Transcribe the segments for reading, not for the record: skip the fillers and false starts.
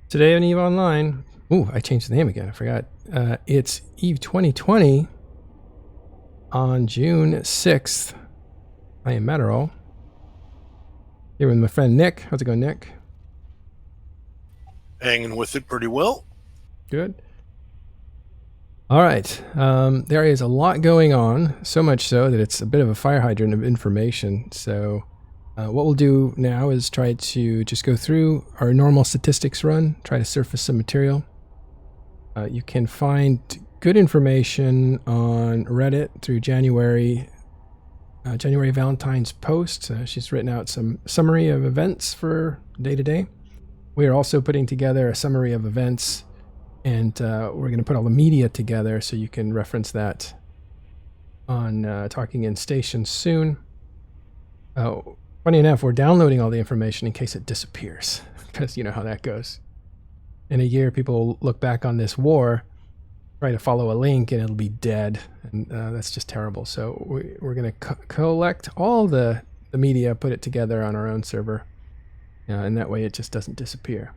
Today on EVE Online, ooh, I changed the name again, I forgot. It's EVE 2020 on June 6th. I am Matterall. Here with my friend Nick. How's it going, Nick? Hanging with it pretty well. Good. All right. There is a lot going on, so much so that it's a bit of a fire hydrant of information. So what we'll do now is try to just go through our normal statistics run, try to surface some material. You can find good information on Reddit through January Valentine's post. She's written out some summary of events for day to day. We are also putting together a summary of events, and we're going to put all the media together so you can reference that on Talking in Station soon. Funny enough, we're downloading all the information in case it disappears, because you know how that goes. In a year, people will look back on this war, try to follow a link, and it'll be dead, and that's just terrible. So we're going to collect all the media, put it together on our own server, and that way it just doesn't disappear.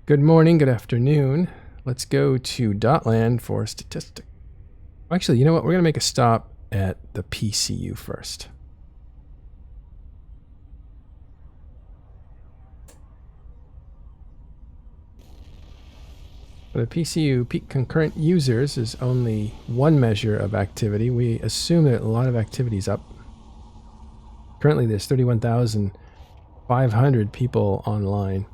Good morning, good afternoon. Let's go to Dotland for statistics. Actually, you know what? We're going to make a stop at the PCU first. For the PCU, peak concurrent users is only one measure of activity. We assume that a lot of activity is up. Currently, there's 31,500 people online.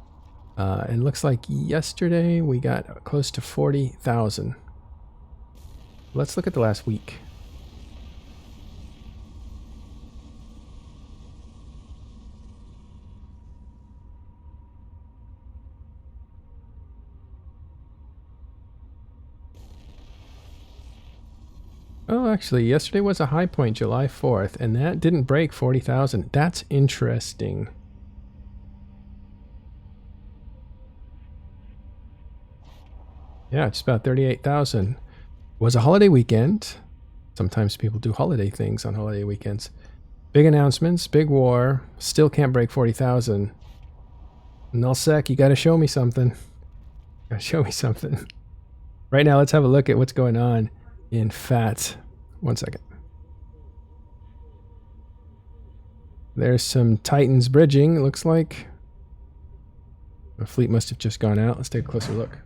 And looks like yesterday we got close to 40,000. Let's look at the last week. Oh, actually, yesterday was a high point, July 4th, and that didn't break 40,000. That's interesting. Yeah, it's about 38,000. Was a holiday weekend. Sometimes people do holiday things on holiday weekends. Big announcements, big war. Still can't break 40,000. Nullsec, you gotta show me something. Gotta show me something. Right now, let's have a look at what's going on in FAT. 1 second. There's some Titans bridging, it looks like. The fleet must have just gone out. Let's take a closer look.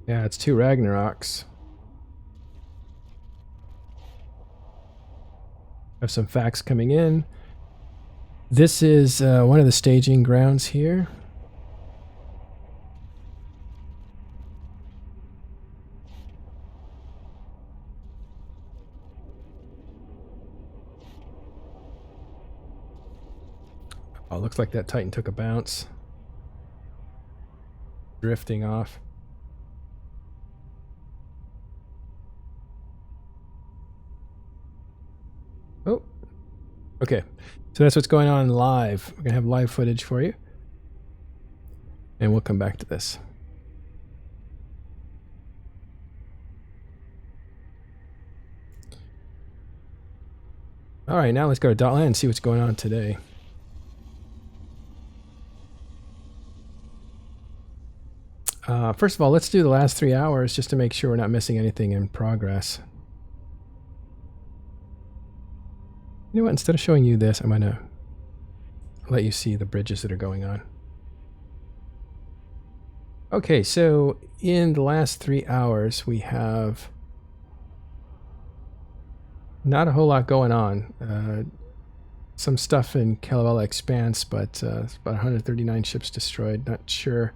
Yeah, it's 2 Ragnaroks. Have some facts coming in. This is one of the staging grounds here. Oh, looks like that Titan took a bounce. Drifting off. Oh, okay. So that's what's going on live. We're going to have live footage for you. And we'll come back to this. All right, now let's go to Dotland and see what's going on today. First of all, let's do the last 3 hours just to make sure we're not missing anything in progress. You know what? Instead of showing you this, I'm going to let you see the bridges that are going on. Okay, so in the last 3 hours, we have not a whole lot going on. Some stuff in Kalevala Expanse, but it's about 139 ships destroyed. Not sure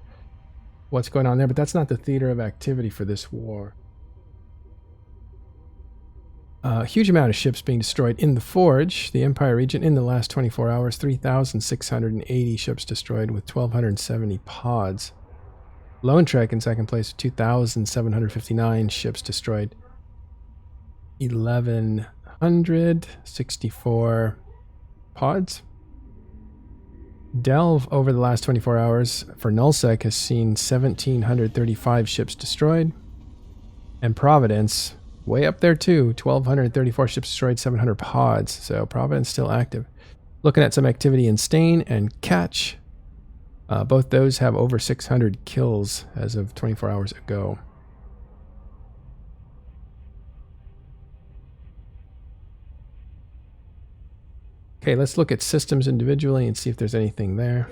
what's going on there, but that's not the theater of activity for this war. A huge amount of ships being destroyed in the Forge, the Empire region, in the last 24 hours. 3,680 ships destroyed with 1,270 pods. Lone Trek in second place with 2,759 ships destroyed. 1,164 pods. Delve over the last 24 hours for Nullsec has seen 1,735 ships destroyed. And Providence way up there too. 1,234 ships destroyed, 700 pods. So Providence still active. Looking at some activity in Stain and Catch. Both those have over 600 kills as of 24 hours ago. Okay, let's look at systems individually and see if there's anything there.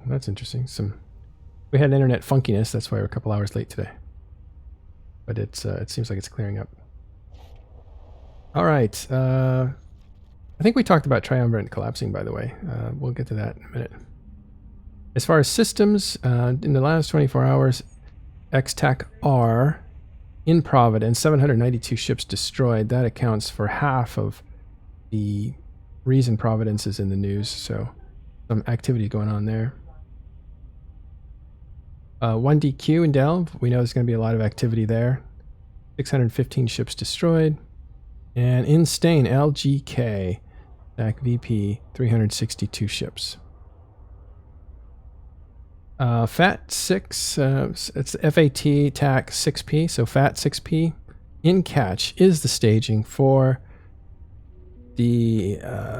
That's interesting. We had internet funkiness, that's why we're a couple hours late today. But it seems like it's clearing up. All right. I think we talked about Triumvirate collapsing, by the way. We'll get to that in a minute. As far as systems, in the last 24 hours, X-TAC R in Providence, 792 ships destroyed. That accounts for half of the reason Providence is in the news, so some activity going on there. 1DQ in Delve, we know there's going to be a lot of activity there. 615 ships destroyed. And in Stain, LGK, TAC VP, 362 ships. FAT6, it's FAT TAC 6P, so FAT 6P in Catch is the staging for the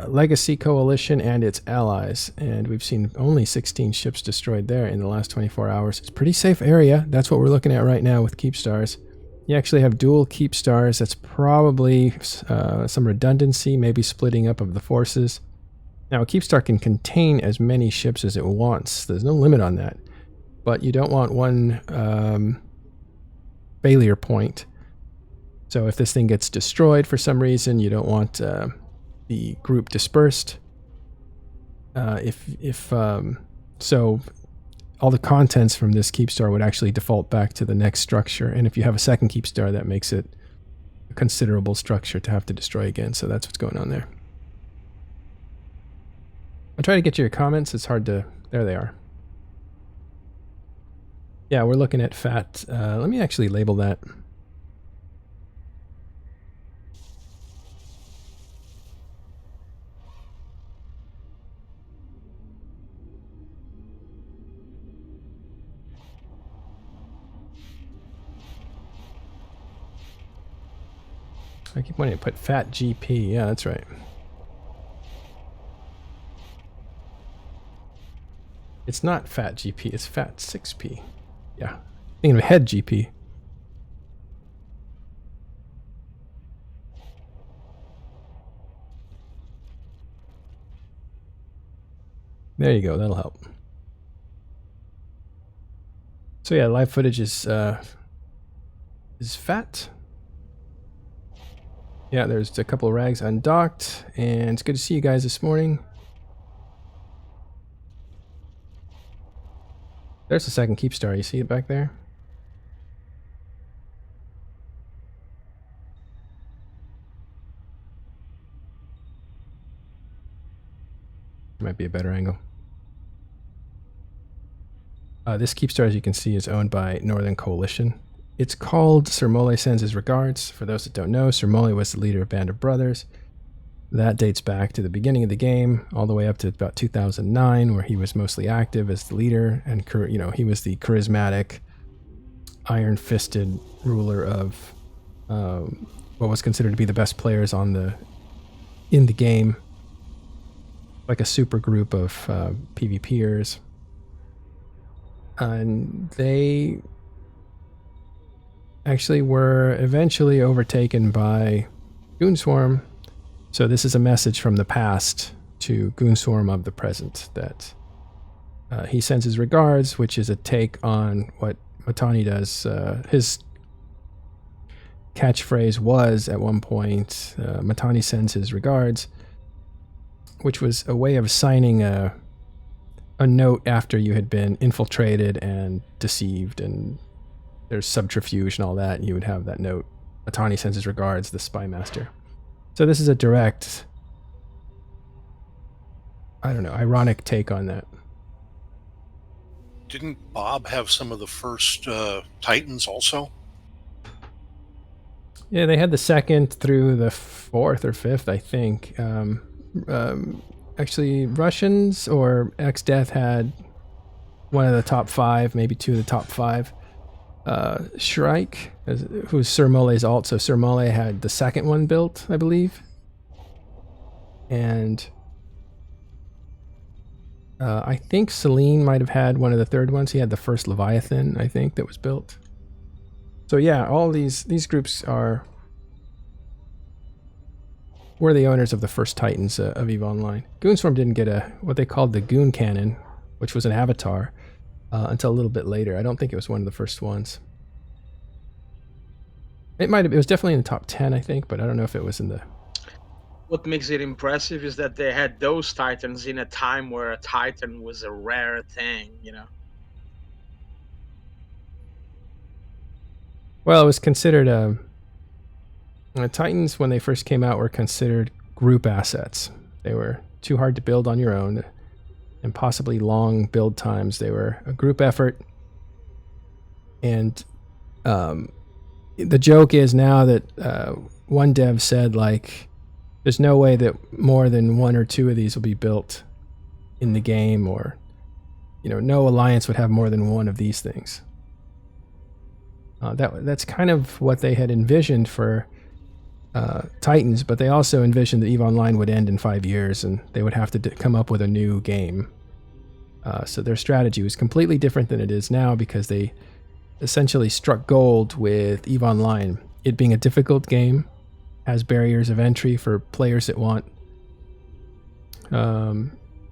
Legacy Coalition and its allies, and we've seen only 16 ships destroyed there in the last 24 hours. It's a pretty safe area. That's what we're looking at right now with Keep Stars. You actually have dual Keep Stars. That's probably some redundancy, maybe splitting up of the forces. Now, a Keep Star can contain as many ships as it wants. There's no limit on that. But you don't want one failure point. So if this thing gets destroyed for some reason, you don't want the group dispersed. So all the contents from this Keep Star would actually default back to the next structure. And if you have a second Keep Star, that makes it a considerable structure to have to destroy again. So that's what's going on there. I'll try to get to your comments. It's hard to... There they are. Yeah, we're looking at FAT. Let me actually label that. I keep wanting to put FAT GP. Yeah, that's right. It's not FAT GP, it's FAT 6P. Yeah, thinking of head GP. There you go, that'll help. So yeah, live footage is fat. Yeah, there's a couple of rags undocked, and it's good to see you guys this morning. There's the second Keep Star. You see it back there? Might be a better angle. This Keep Star, as you can see, is owned by Northern Coalition. It's called Sir Mole Sends His Regards. For those that don't know, Sir Mole was the leader of Band of Brothers. That dates back to the beginning of the game, all the way up to about 2009, where he was mostly active as the leader, and he was the charismatic, iron-fisted ruler of what was considered to be the best players in the game, like a super group of PvPers, and they actually were eventually overtaken by Goonswarm. So this is a message from the past to Goonswarm of the present that he sends his regards, which is a take on what Matani does. His catchphrase was at one point, Matani sends his regards, which was a way of signing a note after you had been infiltrated and deceived, and there's subterfuge and all that, and you would have that note. Matani sends his regards, the Spy Master. So this is a direct, I don't know, ironic take on that. Didn't Bob have some of the first Titans also? Yeah, they had the second through the fourth or fifth, I think. Actually, Russians or X-Death had one of the top 5, maybe 2 of the top 5. Shrike, who's Sir Mole's alt, so Sir Mole had the second one built, I believe. And I think Celine might have had one of the third ones. He had the first Leviathan, I think, that was built. So yeah, all these groups were the owners of the first Titans of EVE Online. Goonswarm didn't get what they called the Goon Cannon, which was an avatar, until a little bit later. I don't think it was one of the first ones. It was definitely in the top 10, I think, but I don't know if it was in the... What makes it impressive is that they had those Titans in a time where a Titan was a rare thing, you know? Well, it was considered Titans, when they first came out, were considered group assets. They were too hard to build on your own, and possibly long build times. They were a group effort. And the joke is now that one dev said, like, there's no way that more than 1 or 2 of these will be built in the game, or, no alliance would have more than 1 of these things. That's kind of what they had envisioned for Titans, but they also envisioned that EVE Online would end in 5 years, and they would have to come up with a new game. So their strategy was completely different than it is now, because they essentially struck gold with EVE Online. It being a difficult game, has barriers of entry for players that want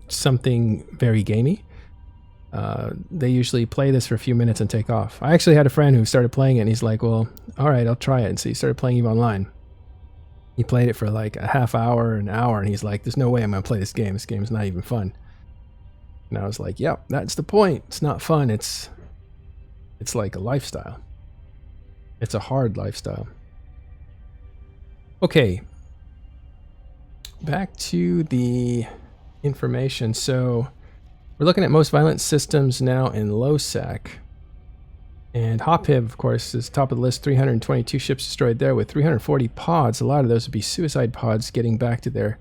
something very gamey. They usually play this for a few minutes and take off. I actually had a friend who started playing it, and he's like, well, all right, I'll try it. And so he started playing EVE Online. He played it for like a half hour, an hour, and he's like, there's no way I'm going to play this game. This game's not even fun. And I was like, yep, that's the point. It's not fun. It's like a lifestyle. It's a hard lifestyle. Okay. Back to the information. So we're looking at most violent systems now in low sec. And Hophib, of course, is top of the list. 322 ships destroyed there with 340 pods. A lot of those would be suicide pods getting back to their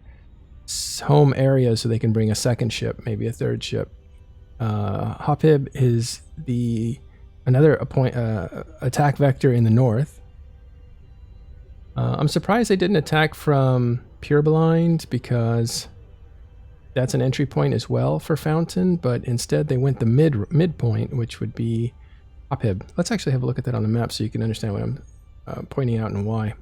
home area so they can bring a second ship, maybe a third ship. Hophib is another attack vector in the north. I'm surprised they didn't attack from Pureblind, because that's an entry point as well for Fountain, but instead they went the midpoint, which would be Hophib. Let's actually have a look at that on the map so you can understand what I'm pointing out and why.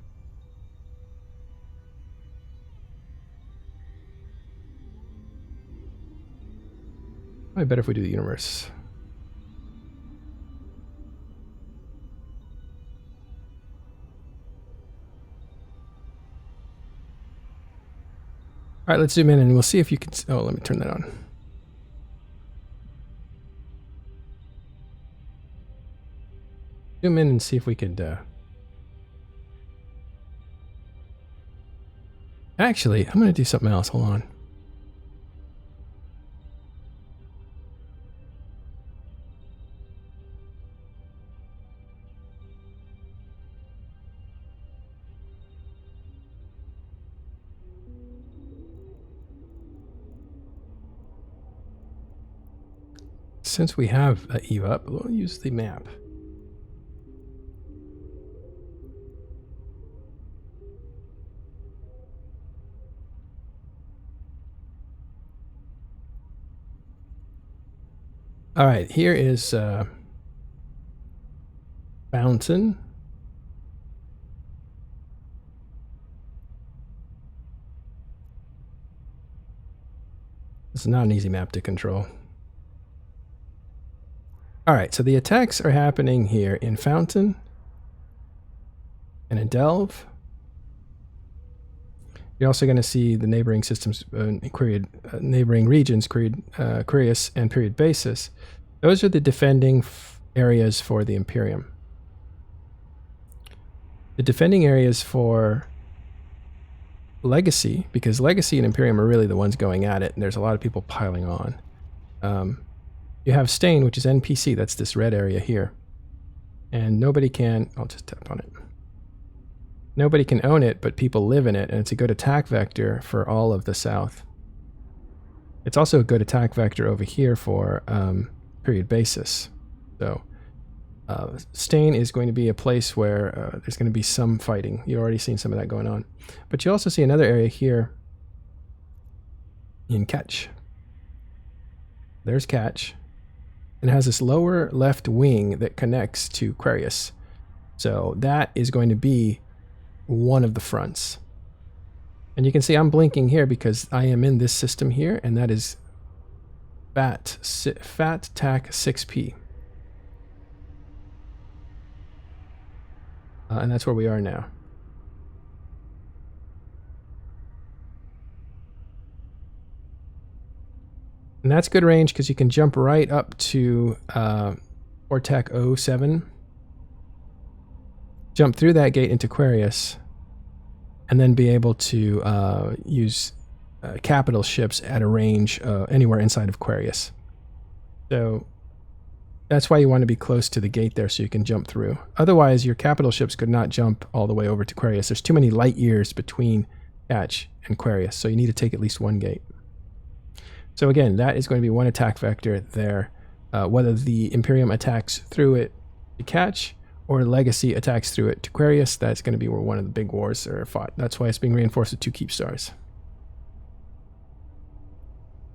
Probably better if we do the universe. All right, let's zoom in and we'll see if you can... Oh, let me turn that on. Zoom in and see if we could... Actually, I'm going to do something else. Hold on. Since we have EVE up, we'll use the map. All right, here is Fountain. It's not an easy map to control. All right, so the attacks are happening here in Fountain and in Delve. You're also going to see the neighboring systems, neighboring regions, Curious and Period Basis. Those are the defending areas for the Imperium. The defending areas for Legacy, because Legacy and Imperium are really the ones going at it, and there's a lot of people piling on. You have Stain, which is NPC, that's this red area here. And nobody can... I'll just tap on it. Nobody can own it, but people live in it, and it's a good attack vector for all of the south. It's also a good attack vector over here for period basis. So Stain is going to be a place where there's going to be some fighting. You've already seen some of that going on. But you also see another area here in Catch. There's Catch. And it has this lower left wing that connects to Aquarius. So that is going to be one of the fronts. And you can see I'm blinking here because I am in this system here, and that is FAT TAC 6P. And that's where we are now. And that's good range because you can jump right up to Ortac 07, jump through that gate into Aquarius, and then be able to use capital ships at a range anywhere inside of Aquarius. So that's why you want to be close to the gate there so you can jump through. Otherwise, your capital ships could not jump all the way over to Aquarius. There's too many light years between Catch and Aquarius, so you need to take at least one gate. So again, that is going to be one attack vector there. Whether the Imperium attacks through it to Catch or Legacy attacks through it to Aquarius, that's going to be where one of the big wars are fought. That's why it's being reinforced with 2 keep stars.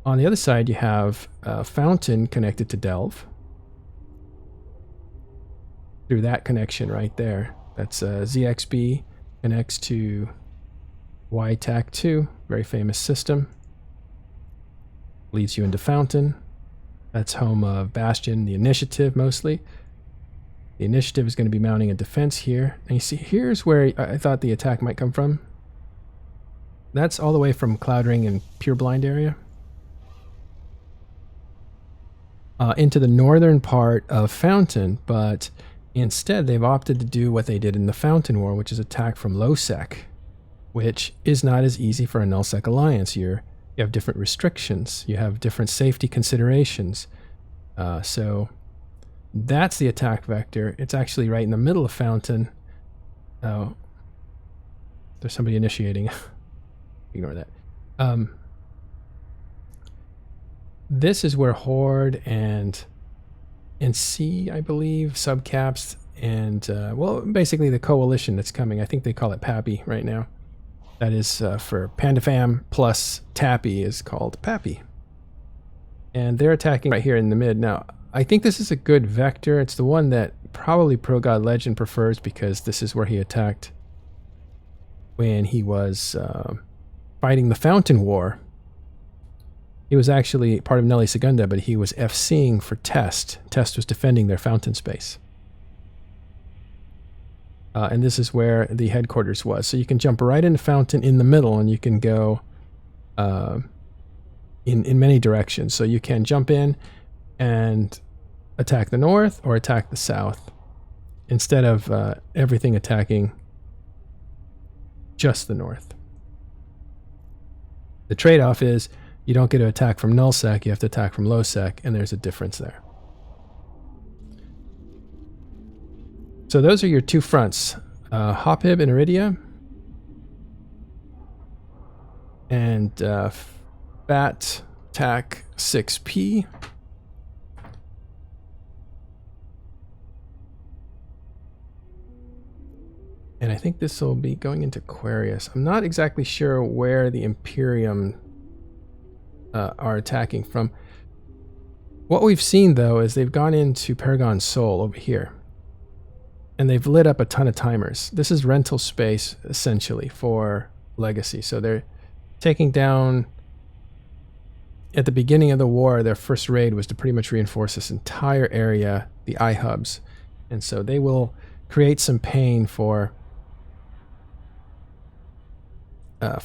On the other side, you have Fountain connected to Delve. Through that connection right there. That's ZXB connects to YTAC2, very famous system. Leads you into Fountain. That's home of Bastion, the Initiative mostly. The Initiative is going to be mounting a defense here. And you see, here's where I thought the attack might come from. That's all the way from Cloud Ring and Pure Blind area. Into the northern part of Fountain, but instead they've opted to do what they did in the Fountain War, which is attack from low sec, which is not as easy for a nullsec alliance. You have different restrictions, you have different safety considerations. So that's the attack vector. It's actually right in the middle of Fountain. Oh, there's somebody initiating. Ignore that. This is where Horde and C, I believe, subcaps, and well, basically the coalition that's coming. I think they call it Pappy right now. That is for PandaFam plus Tappy is called Pappy. And they're attacking right here in the mid. Now, I think this is a good vector. It's the one that probably Pro God Legend prefers because this is where he attacked when he was fighting the Fountain War. He was actually part of Nelly Segunda, but he was FCing for Test. Test was defending their Fountain space. And this is where the headquarters was. So you can jump right into Fountain in the middle, and you can go in many directions. So you can jump in and attack the north or attack the south, instead of everything attacking just the north. The trade-off is you don't get to attack from nullsec, you have to attack from lowsec, and there's a difference there. So those are your 2 fronts, Hopib and Iridia, and FAT TAC 6P. And I think this will be going into Aquarius. I'm not exactly sure where the Imperium are attacking from. What we've seen, though, is they've gone into Paragon Sol over here. And they've lit up a ton of timers. This is rental space, essentially, for Legacy. So they're taking down... At the beginning of the war, their first raid was to pretty much reinforce this entire area, the iHubs. And so they will create some pain for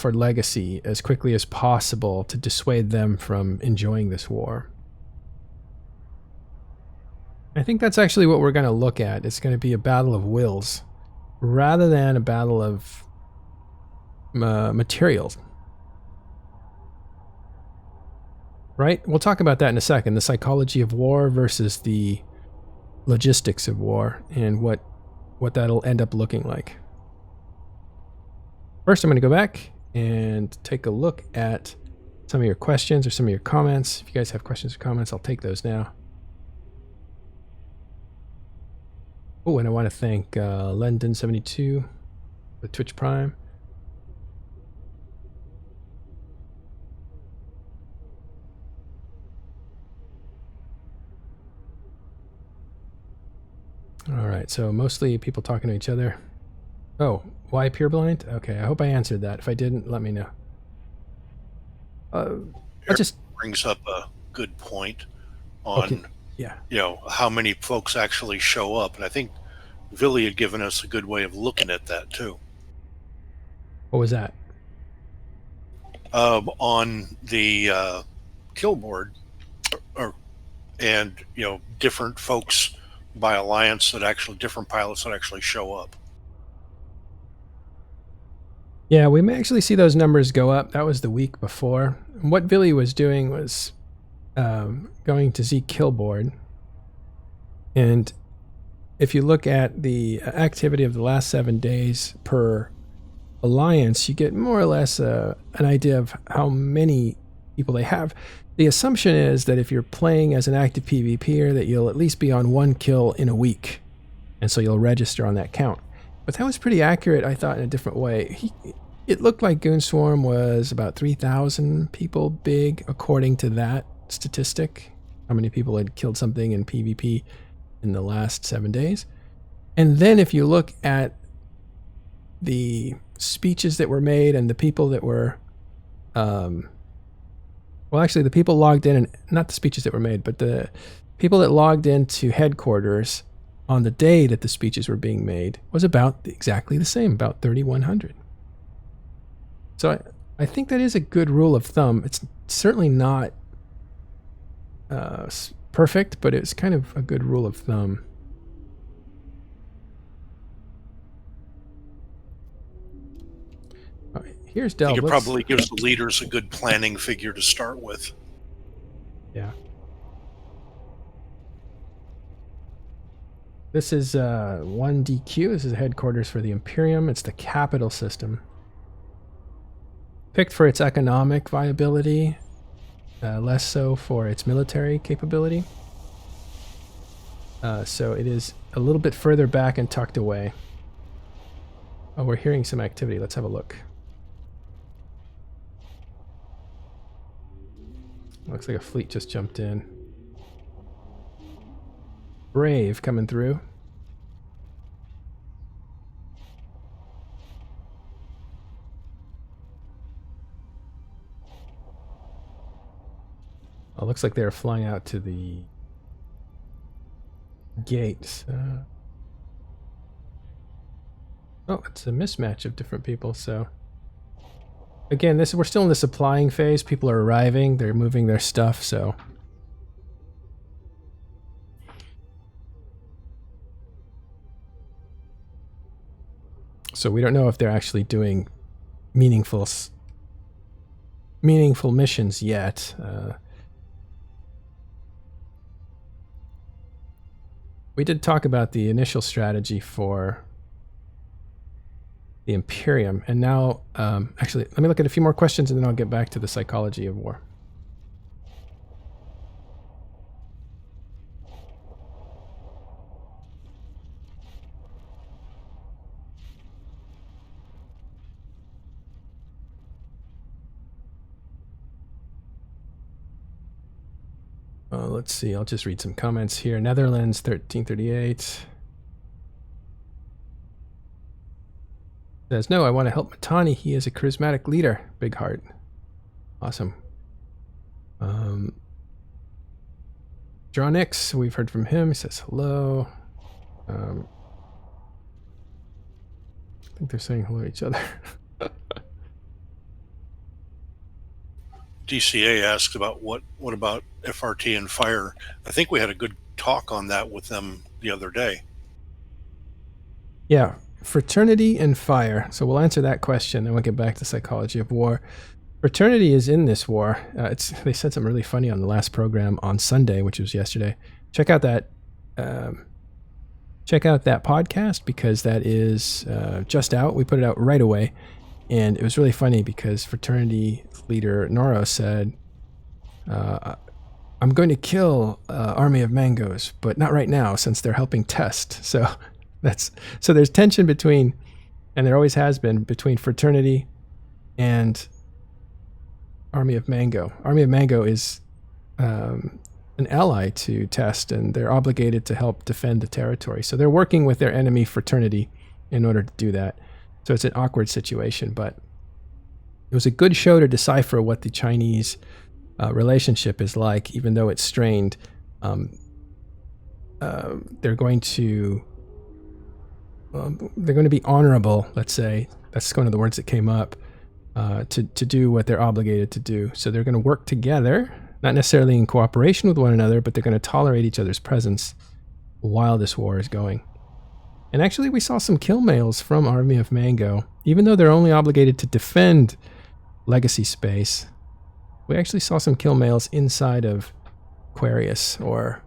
Legacy as quickly as possible to dissuade them from enjoying this war. I think that's actually what we're going to look at. It's going to be a battle of wills rather than a battle of materials. Right? We'll talk about that in a second. The psychology of war versus the logistics of war and what that'll end up looking like. First, I'm going to go back and take a look at some of your questions or some of your comments. If you guys have questions or comments, I'll take those now. Oh, and I want to thank Lendon72 for Twitch Prime. All right, so mostly people talking to each other. Oh, why pureblind? Okay, I hope I answered that. If I didn't, let me know. I'll just brings up a good point on okay. Yeah. How many folks actually show up, and I think Villy had given us a good way of looking at that too. What was that? On the kill board, and different folks by alliance different pilots that actually show up. Yeah, we may actually see those numbers go up. That was the week before. What Billy was doing was going to Z kill board. And if you look at the activity of the last 7 days per alliance, you get more or less an idea of how many people they have. The assumption is that if you're playing as an active PvPer, that you'll at least be on 1 kill in a week. And so you'll register on that count. But that was pretty accurate, I thought, in a different way. It looked like Goon Swarm was about 3,000 people big, according to that statistic. How many people had killed something in PvP in the last 7 days. And then if you look at the speeches that were made and the people that were... well, actually, the people logged in, and not the speeches that were made, but the people that logged into headquarters on the day that the speeches were being made was about exactly the same, about 3,100. So I think that is a good rule of thumb. It's certainly not perfect, but it's kind of a good rule of thumb. All right, here's Del. I think it probably gives the leaders a good planning figure to start with. Yeah. This is 1DQ. This is headquarters for the Imperium. It's the capital system. Picked for its economic viability, less so for its military capability. So it is a little bit further back and tucked away. Oh, we're hearing some activity. Let's have a look. Looks like a fleet just jumped in. Brave coming through. Oh, looks like they're flying out to the gates. Oh, it's a mismatch of different people, so... Again, we're still in the supplying phase. People are arriving, they're moving their stuff, so... So we don't know if they're actually doing meaningful missions yet. We did talk about the initial strategy for the Imperium, and now, actually, let me look at a few more questions and then I'll get back to the psychology of war. Let's see, I'll just read some comments here. Netherlands, 1338. Says, no, I want to help Matani. He is a charismatic leader. Big heart. Awesome. Dronix, we've heard from him. He says hello. I think they're saying hello to each other. DCA asked about what about FRT and fire. I think we had a good talk on that with them the other day. Yeah, fraternity and fire. So we'll answer that question, then we'll get back to psychology of war. Fraternity is in this war. They said something really funny on the last program on Sunday, which was yesterday. Check out that podcast because that is just out. We put it out right away. And it was really funny because fraternity leader Noro said, I'm going to kill Army of Mangoes, but not right now since they're helping test. So there's tension between, and there always has been, between fraternity and Army of Mango. Army of Mango is an ally to Test, and they're obligated to help defend the territory. So they're working with their enemy fraternity in order to do that. So it's an awkward situation, but it was a good show to decipher what the Chinese relationship is like, even though it's strained. They're going to be honorable, let's say. That's one of the words that came up, to do what they're obligated to do. So they're going to work together, not necessarily in cooperation with one another, but they're going to tolerate each other's presence while this war is going. And actually, we saw some kill mails from Army of Mango. Even though they're only obligated to defend legacy space, we actually saw some kill mails inside of Aquarius or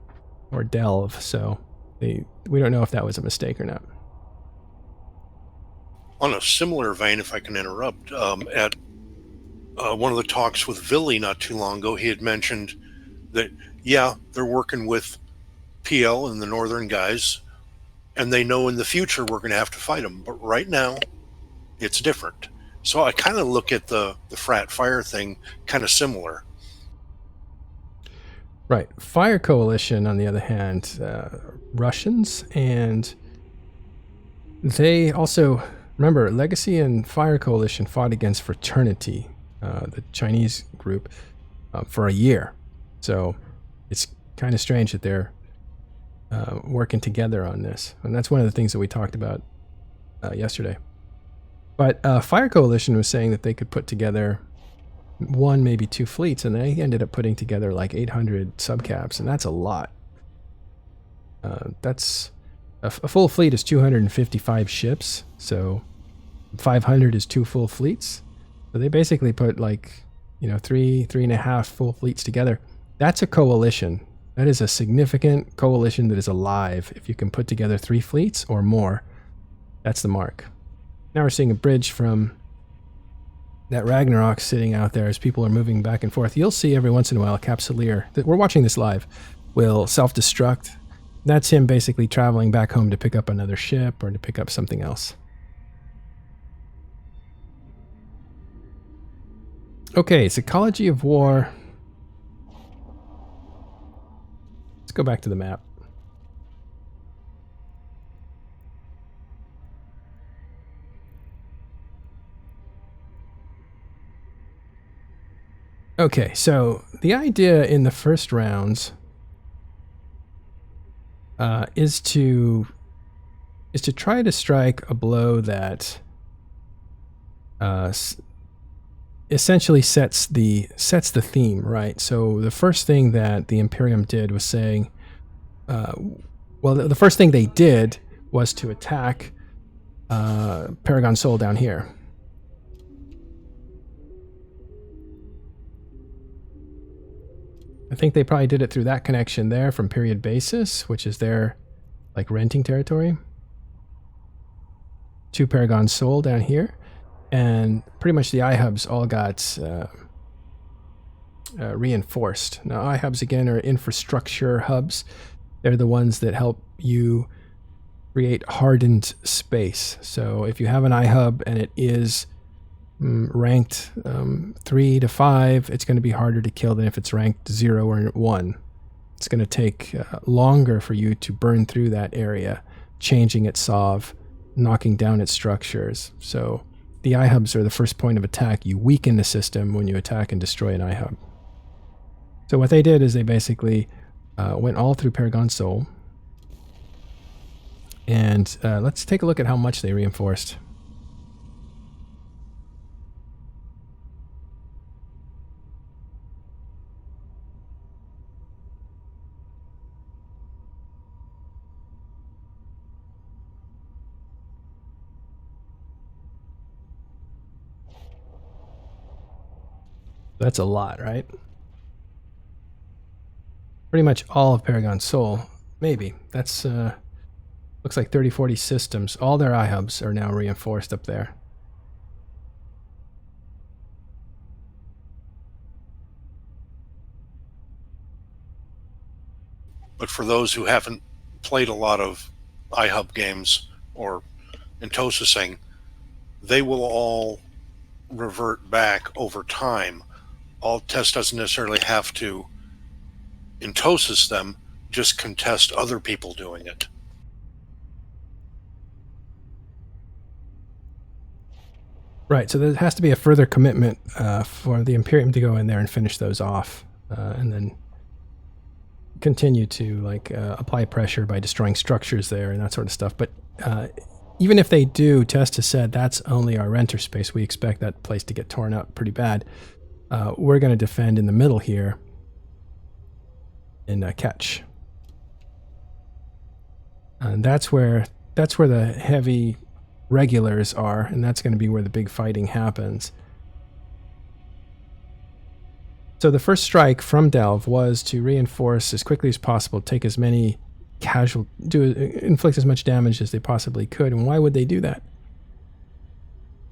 Delve. So we don't know if that was a mistake or not. On a similar vein, if I can interrupt, at one of the talks with Villy not too long ago, he had mentioned that, yeah, they're working with PL and the Northern guys, and they know in the future we're going to have to fight them. But right now, it's different. So I kind of look at the frat fire thing kind of similar. Right. Fire Coalition, on the other hand, Russians, and they also, remember, Legacy and Fire Coalition fought against Fraternity, the Chinese group, for a year. So it's kind of strange that they're working together on this. And that's one of the things that we talked about yesterday. But Fire Coalition was saying that they could put together one, maybe two fleets, and they ended up putting together like 800 subcaps, and that's a lot. That's a full fleet is 255 ships, so 500 is 2 full fleets. So they basically put like, three and a half full fleets together. That's a coalition. That is a significant coalition that is alive. If you can put together 3 fleets or more, that's the mark. Now we're seeing a bridge from that Ragnarok sitting out there as people are moving back and forth. You'll see every once in a while a Capsuleer, that we're watching this live, will self-destruct. That's him basically traveling back home to pick up another ship or to pick up something else. Okay, Psychology of War. Let's go back to the map. Okay, so the idea in the first rounds is to try to strike a blow that essentially sets the theme, right? So the first thing that the Imperium did was saying, the first thing they did was to attack Paragon Sol down here. I think they probably did it through that connection there from Period Basis, which is their like renting territory. 2 Paragon Sol down here. And pretty much the iHubs all got reinforced. Now iHubs again are infrastructure hubs. They're the ones that help you create hardened space. So if you have an iHub and it is ranked 3 to 5, it's going to be harder to kill than if it's ranked 0 or 1. It's going to take longer for you to burn through that area, changing its SOV, knocking down its structures. So the iHubs are the first point of attack. You weaken the system when you attack and destroy an iHub. So what they did is they basically went all through Paragon Sol. And let's take a look at how much they reinforced. That's a lot, right? Pretty much all of Paragon Sol. Maybe. That's, looks like 30-40 systems. All their iHubs are now reinforced up there. But for those who haven't played a lot of iHub games or Intosising, they will all revert back over time. Alt test doesn't necessarily have to Intosis them, just contest other people doing it. Right, so there has to be a further commitment for the Imperium to go in there and finish those off, and then continue to apply pressure by destroying structures there and that sort of stuff. But even if they do, Test has said that's only our renter space. We expect that place to get torn up pretty bad. We're going to defend in the middle here in Ketch. And that's where the heavy regulars are, and that's going to be where the big fighting happens. So the first strike from Delve was to reinforce as quickly as possible, take as many inflict as much damage as they possibly could. And why would they do that?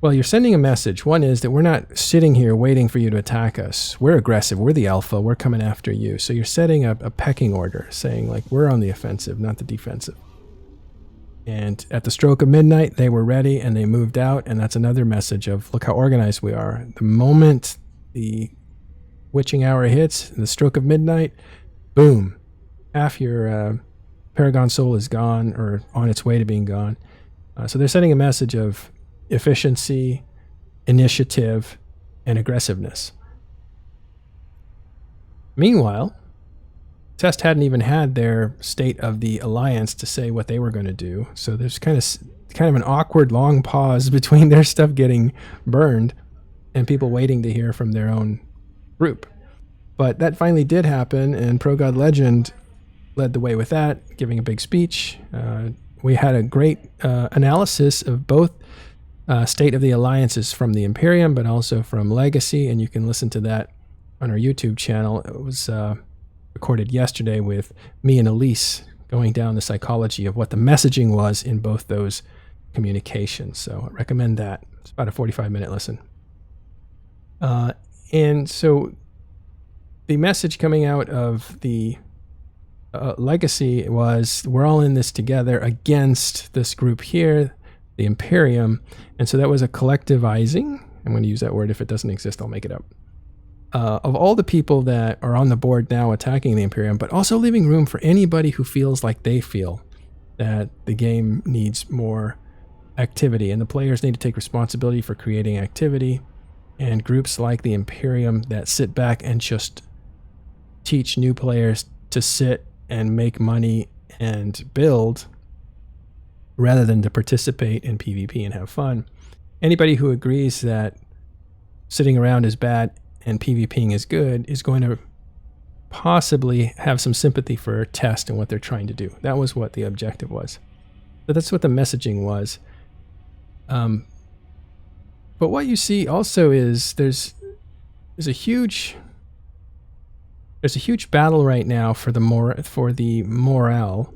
Well, you're sending a message. One is that we're not sitting here waiting for you to attack us. We're aggressive. We're the alpha. We're coming after you. So you're setting up a pecking order, saying we're on the offensive, not the defensive. And at the stroke of midnight, they were ready and they moved out. And that's another message of, look how organized we are. The moment the witching hour hits, the stroke of midnight, boom, half your Paragon soul is gone or on its way to being gone. So they're sending a message of efficiency, initiative, and aggressiveness. Meanwhile, Test hadn't even had their state of the alliance to say what they were going to do. So there's kind of an awkward long pause between their stuff getting burned and people waiting to hear from their own group. But that finally did happen, and Pro God Legend led the way with that, giving a big speech. We had a great analysis of both state of the alliances from the Imperium, but also from Legacy, and you can listen to that on our YouTube channel. It was recorded yesterday with me and Elise going down the psychology of what the messaging was in both those communications. So I recommend that. It's about a 45-minute listen. And so the message coming out of the Legacy was, we're all in this together against this group here, the Imperium. And so that was a collectivizing. I'm going to use that word. If it doesn't exist, I'll make it up. Of all the people that are on the board now attacking the Imperium, but also leaving room for anybody who feels like they feel that the game needs more activity and the players need to take responsibility for creating activity, and groups like the Imperium that sit back and just teach new players to sit and make money and build rather than to participate in PvP and have fun. Anybody who agrees that sitting around is bad and PvPing is good is going to possibly have some sympathy for Test and what they're trying to do. That was what the objective was. So that's what the messaging was. But what you see also is there's a huge battle right now for the morale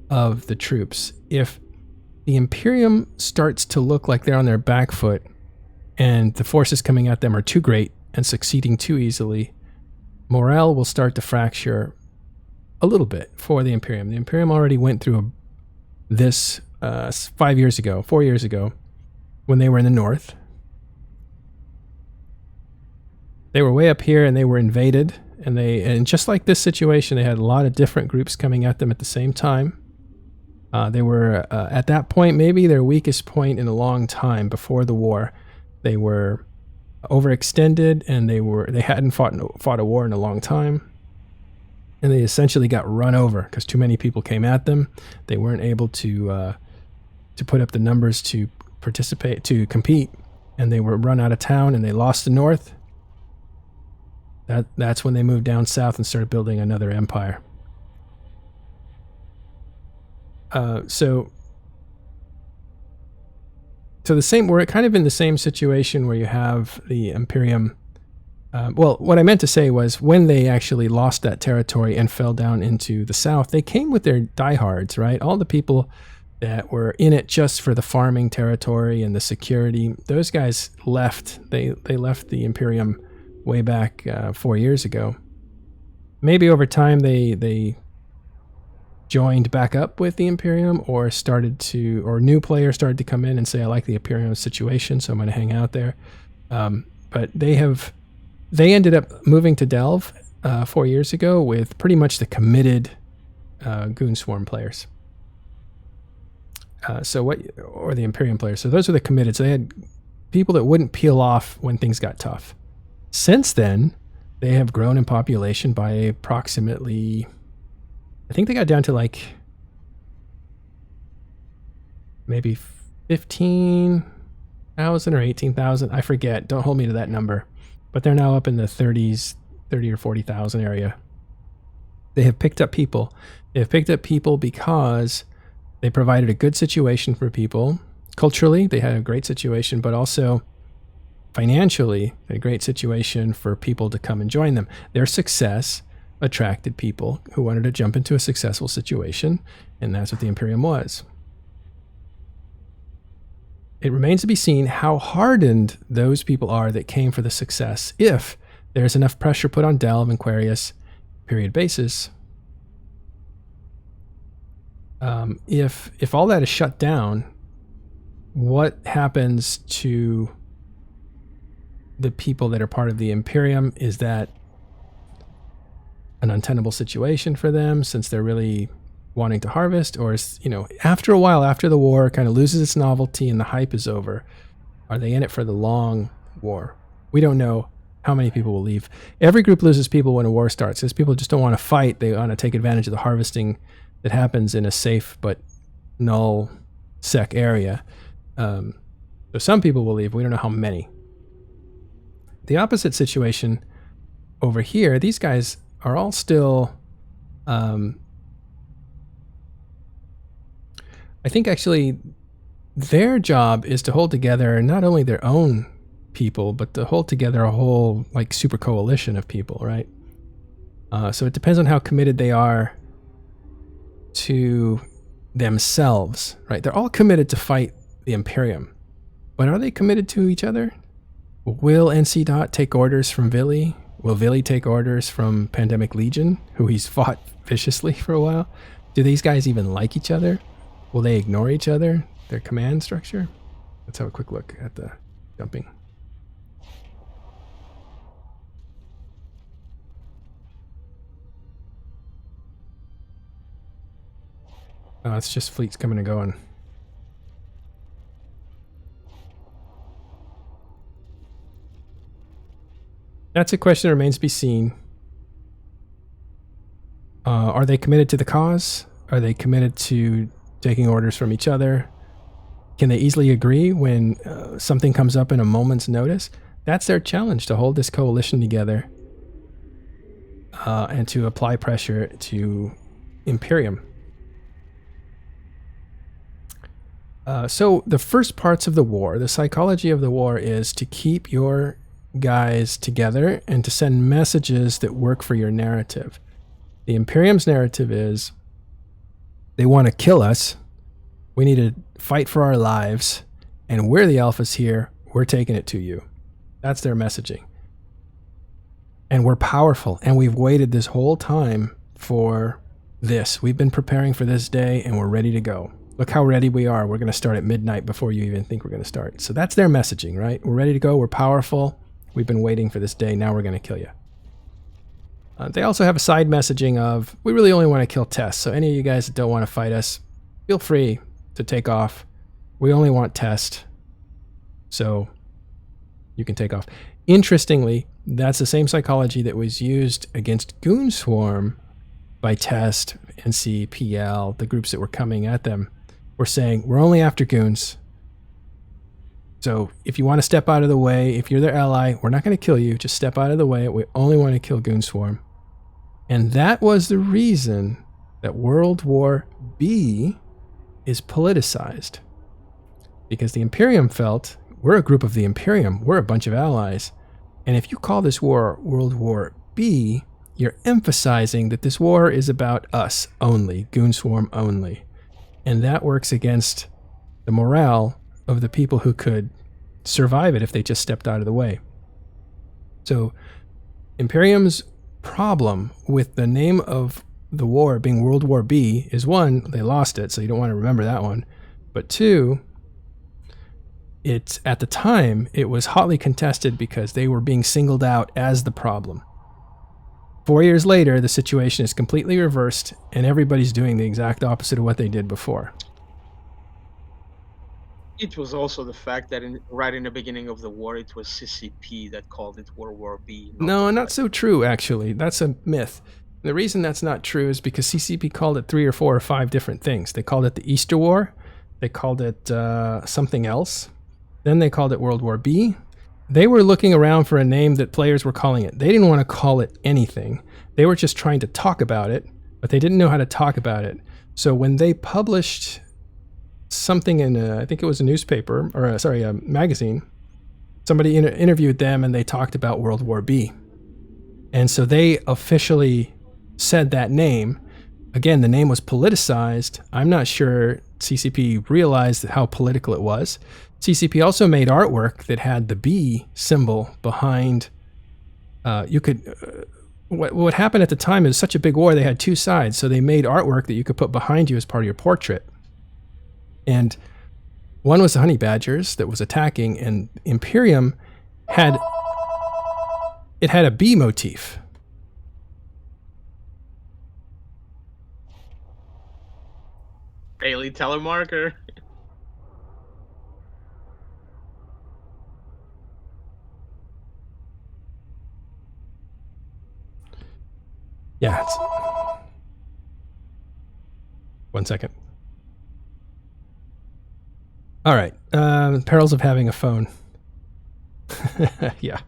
of the troops. If the Imperium starts to look like they're on their back foot and the forces coming at them are too great and succeeding too easily, morale will start to fracture a little bit for the Imperium. The Imperium already went through this 4 years ago, when they were in the north. They were way up here and they were invaded, and just like this situation, they had a lot of different groups coming at them at the same time. They were at that point maybe their weakest point in a long time before the war. They were overextended and they hadn't fought a war in a long time, and they essentially got run over because too many people came at them. They weren't able to put up the numbers to compete, and they were run out of town and they lost the north. That's when they moved down south and started building another empire. So we're kind of in the same situation where you have the Imperium. Well, what I meant to say was when they actually lost that territory and fell down into the south, they came with their diehards, right? All the people that were in it just for the farming territory and the security. Those guys left. They left the Imperium way back 4 years ago. Maybe over time they joined back up with the Imperium, or new players started to come in and say, I like the Imperium situation, so I'm going to hang out there. But they ended up moving to Delve 4 years ago with pretty much the committed Goon Swarm players. Or the Imperium players. So those were the committed. So they had people that wouldn't peel off when things got tough. Since then, they have grown in population by approximately, I think they got down to like maybe 15,000 or 18,000. I forget. Don't hold me to that number. But they're now up in the 30s, 30 or 40,000 area. They have picked up people. They have picked up people because they provided a good situation for people. Culturally, they had a great situation, but also financially, a great situation for people to come and join them. Their success attracted people who wanted to jump into a successful situation, and that's what the Imperium was. It remains to be seen how hardened those people are that came for the success, if there's enough pressure put on Delve and Quarius, period basis. If all that is shut down, what happens to the people that are part of the Imperium? Is that an untenable situation for them, since they're really wanting to harvest? Or is, after a while, after the war kind of loses its novelty and the hype is over, are they in it for the long war? We don't know how many people will leave. Every group loses people when a war starts, because people just don't want to fight. They want to take advantage of the harvesting that happens in a safe but null sec area. So some people will leave. We don't know how many. The opposite situation over here, these guys are all still, I think actually their job is to hold together not only their own people, but to hold together a whole like super coalition of people, right? So it depends on how committed they are to themselves, right? They're all committed to fight the Imperium, but are they committed to each other? Will NC Dot take orders from Villy? Will Villy take orders from Pandemic Legion, who he's fought viciously for a while? Do these guys even like each other? Will they ignore each other, their command structure? Let's have a quick look at the jumping. Oh, it's just fleets coming and going. That's a question that remains to be seen. Are they committed to the cause? Are they committed to taking orders from each other? Can they easily agree when something comes up in a moment's notice? That's their challenge, to hold this coalition together and to apply pressure to Imperium. So the first parts of the war, the psychology of the war, is to keep your guys together and to send messages that work for your narrative. The Imperium's narrative is they want to kill us. We need to fight for our lives, and we're the alphas here. We're taking it to you. That's their messaging. And we're powerful, and we've waited this whole time for this. We've been preparing for this day, and we're ready to go. Look how ready we are. We're going to start at midnight before you even think we're going to start. So that's their messaging, right? We're ready to go. We're powerful. We've been waiting for this day. Now we're going to kill you. They also have a side messaging of, we really only want to kill Tess. So any of you guys that don't want to fight us, feel free to take off. We only want Test. So you can take off. Interestingly, that's the same psychology that was used against Goon Swarm by Test, NC, PL, the groups that were coming at them. Were saying, we're only after goons. So if you want to step out of the way, if you're their ally, we're not going to kill you. Just step out of the way. We only want to kill Goon Swarm. And that was the reason that World War B is politicized. Because the Imperium felt, we're a group of the Imperium. We're a bunch of allies. And if you call this war World War B, you're emphasizing that this war is about us only, Goon Swarm only. And that works against the morale of the people who could survive it if they just stepped out of the way. So Imperium's problem with the name of the war being World War B is, one, they lost it, so you don't want to remember that one. But two, it's at the time, it was hotly contested because they were being singled out as the problem. 4 years later, the situation is completely reversed, and everybody's doing the exact opposite of what they did before. It was also the fact that right in the beginning of the war, it was CCP that called it World War B. No, not so true, actually. That's a myth. The reason that's not true is because CCP called it 3 or 4 or 5 different things. They called it the Easter War. They called it something else. Then they called it World War B. They were looking around for a name that players were calling it. They didn't want to call it anything. They were just trying to talk about it, but they didn't know how to talk about it. So when they published something in, I think it was a newspaper, or a magazine, somebody interviewed them and they talked about World War B. And so they officially said that name. Again, the name was politicized. I'm not sure CCP realized how political it was. CCP also made artwork that had the B symbol behind. What happened at the time is such a big war, they had 2 sides. So they made artwork that you could put behind you as part of your portrait. And one was the honey badgers that was attacking, and Imperium had a bee motif. Daily telemarker. Yeah. One second. All right. Perils of having a phone. Yeah.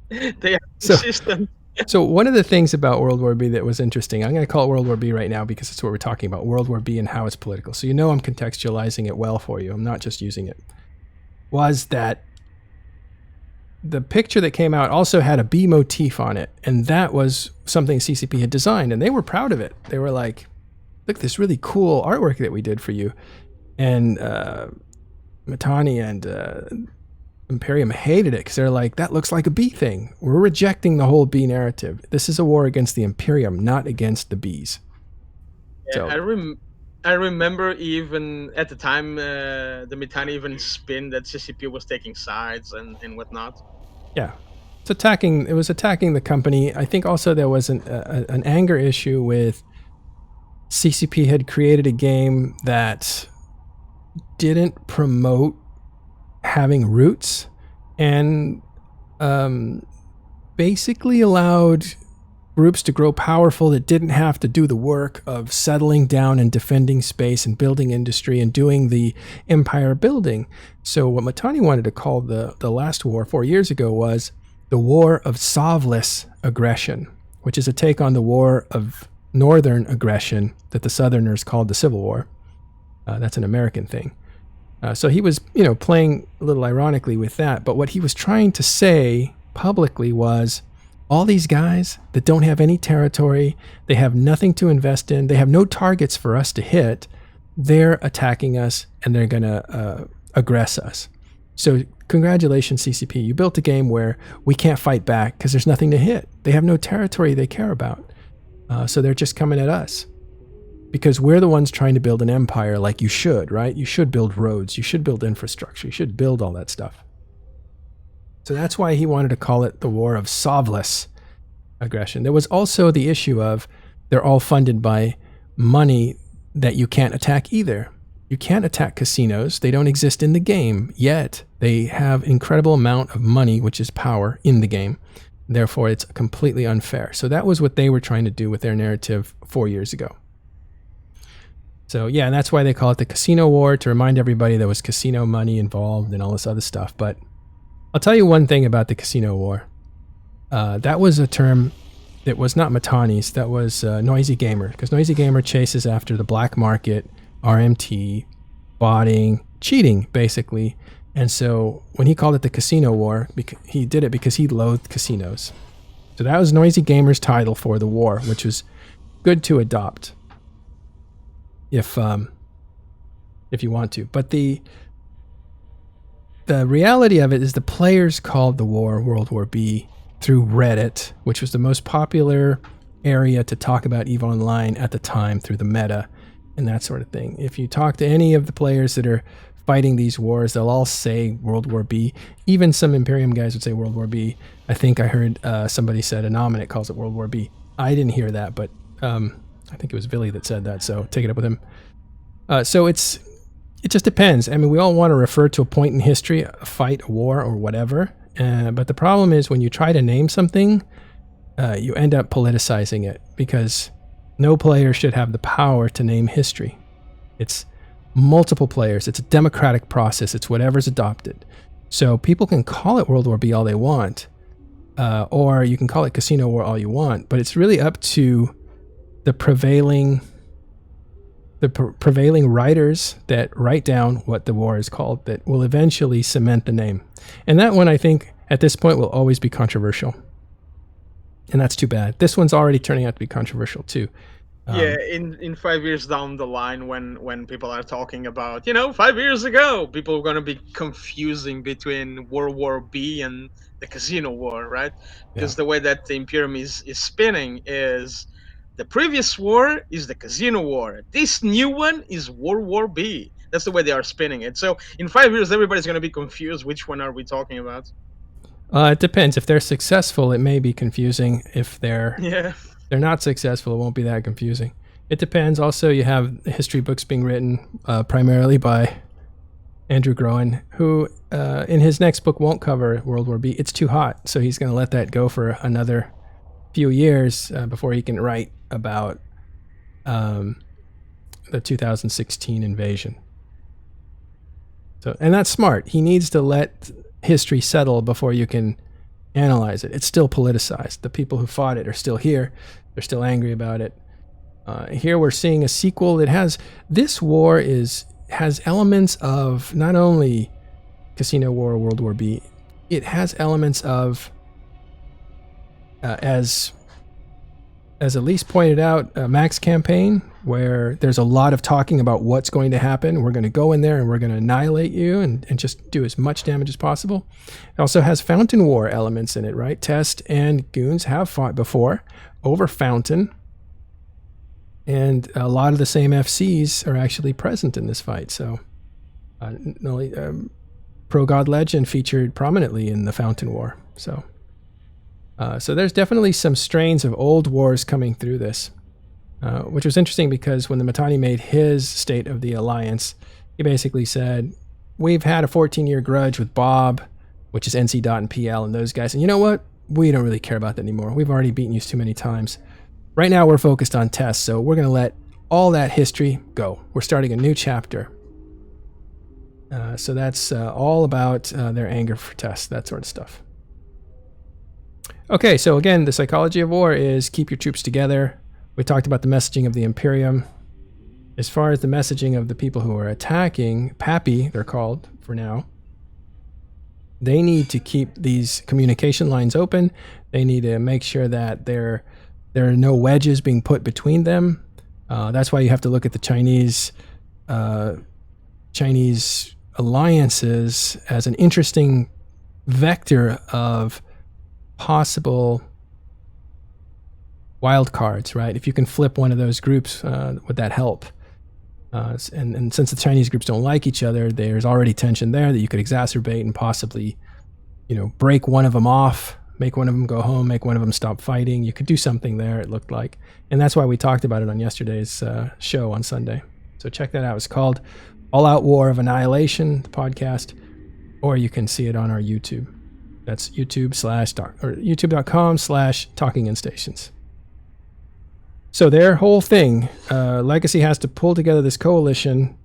They have a system. So one of the things about World War B that was interesting, I'm going to call it World War B right now because it's what we're talking about, World War B and how it's political. So you know I'm contextualizing it well for you. I'm not just using it. Was that the picture that came out also had a bee motif on it, and that was something CCP had designed, and they were proud of it. They were like, look, this really cool artwork that we did for you. And Mittani and Imperium hated it because they're like, that looks like a bee thing. We're rejecting the whole bee narrative. This is a war against the Imperium, not against the bees. Yeah, so. I remember even at the time, the Mittani even spin that CCP was taking sides and whatnot. Yeah. It was attacking the company. I think also there was an anger issue with CCP had created a game that didn't promote having roots and basically allowed groups to grow powerful that didn't have to do the work of settling down and defending space and building industry and doing the empire building. So what Mittani wanted to call the last war 4 years ago was the War of Sovless Aggression, which is a take on the War of Northern Aggression that the Southerners called the Civil War. That's an American thing. So he was, playing a little ironically with that. But what he was trying to say publicly was, all these guys that don't have any territory, they have nothing to invest in, they have no targets for us to hit, they're attacking us and they're going to aggress us. So congratulations, CCP. You built a game where we can't fight back because there's nothing to hit. They have no territory they care about. So they're just coming at us. Because we're the ones trying to build an empire like you should, right? You should build roads. You should build infrastructure. You should build all that stuff. So that's why he wanted to call it the War of Sovless Aggression. There was also the issue of they're all funded by money that you can't attack either. You can't attack casinos. They don't exist in the game yet. They have an incredible amount of money, which is power, in the game. Therefore, it's completely unfair. So that was what they were trying to do with their narrative 4 years ago. So yeah, and that's why they call it the Casino War, to remind everybody there was casino money involved and all this other stuff. But I'll tell you one thing about the Casino War. That was a term that was not Mittani's, that was Noisy Gamer, because Noisy Gamer chases after the black market, RMT, botting, cheating, basically. And so when he called it the Casino War, he did it because he loathed casinos. So that was Noisy Gamer's title for the war, which was good to adopt if you want to. But the reality of it is the players called the war World War B through Reddit, which was the most popular area to talk about EVE Online at the time through the meta and that sort of thing. If you talk to any of the players that are fighting these wars, they'll all say World War B. Even some Imperium guys would say World War B. I think I heard somebody said Anominate calls it World War B. I didn't hear that, but I think it was Billy that said that, so take it up with him. So it just depends. I mean, we all want to refer to a point in history, a fight, a war, or whatever. But the problem is when you try to name something, you end up politicizing it, because no player should have the power to name history. It's multiple players. It's a democratic process. It's whatever's adopted. So people can call it World War B all they want, or you can call it Casino War all you want, but it's really up to the prevailing writers that write down what the war is called that will eventually cement the name. And that one, I think, at this point will always be controversial. And that's too bad. This one's already turning out to be controversial too. Yeah, in 5 years down the line, when people are talking about, 5 years ago, people are going to be confusing between World War B and the Casino War, right? Because the way that the Imperium is spinning is the previous war is the Casino War. This new one is World War B. That's the way they are spinning it. So in 5 years, everybody's going to be confused. Which one are we talking about? It depends. If they're successful, it may be confusing. If they're not successful, it won't be that confusing. It depends. Also, you have history books being written primarily by Andrew Groen, who in his next book won't cover World War B. It's too hot, so he's going to let that go for another few years before he can write about the 2016 invasion. So, and that's smart. He needs to let history settle before you can analyze it. It's still politicized. The people who fought it are still here. They're still angry about it. Here we're seeing a sequel that has, this war has elements of not only Casino War or World War B, it has elements of, as Elise pointed out, Mac's campaign, where there's a lot of talking about what's going to happen. We're going to go in there and we're going to annihilate you and just do as much damage as possible. It also has Fountain War elements in it, right? Test and Goons have fought before over Fountain. And a lot of the same FCs are actually present in this fight. So Pro God Legend featured prominently in the Fountain War. So there's definitely some strains of old wars coming through this, which was interesting because when the Mittani made his State of the Alliance, he basically said, we've had a 14-year grudge with Bob, which is NC Dot and PL and those guys. And you know what? We don't really care about that anymore. We've already beaten you too many times. Right now we're focused on tests, so we're going to let all that history go. We're starting a new chapter. So that's all about their anger for tests, that sort of stuff. Okay, so again, the psychology of war is keep your troops together. We talked about the messaging of the Imperium. As far as the messaging of the people who are attacking, Pappy, they're called for now, they need to keep these communication lines open. They need to make sure that there are no wedges being put between them. That's why you have to look at the Chinese alliances as an interesting vector of possible wild cards, right? If you can flip one of those groups, would that help? And since the Chinese groups don't like each other, there's already tension there that you could exacerbate and possibly, break one of them off, make one of them go home, make one of them stop fighting. You could do something there, it looked like. And that's why we talked about it on yesterday's show on Sunday. So check that out. It's called All Out War of Annihilation, the podcast, or you can see it on our YouTube. That's youtube.com/talkinginstations. So their whole thing, Legacy has to pull together this coalition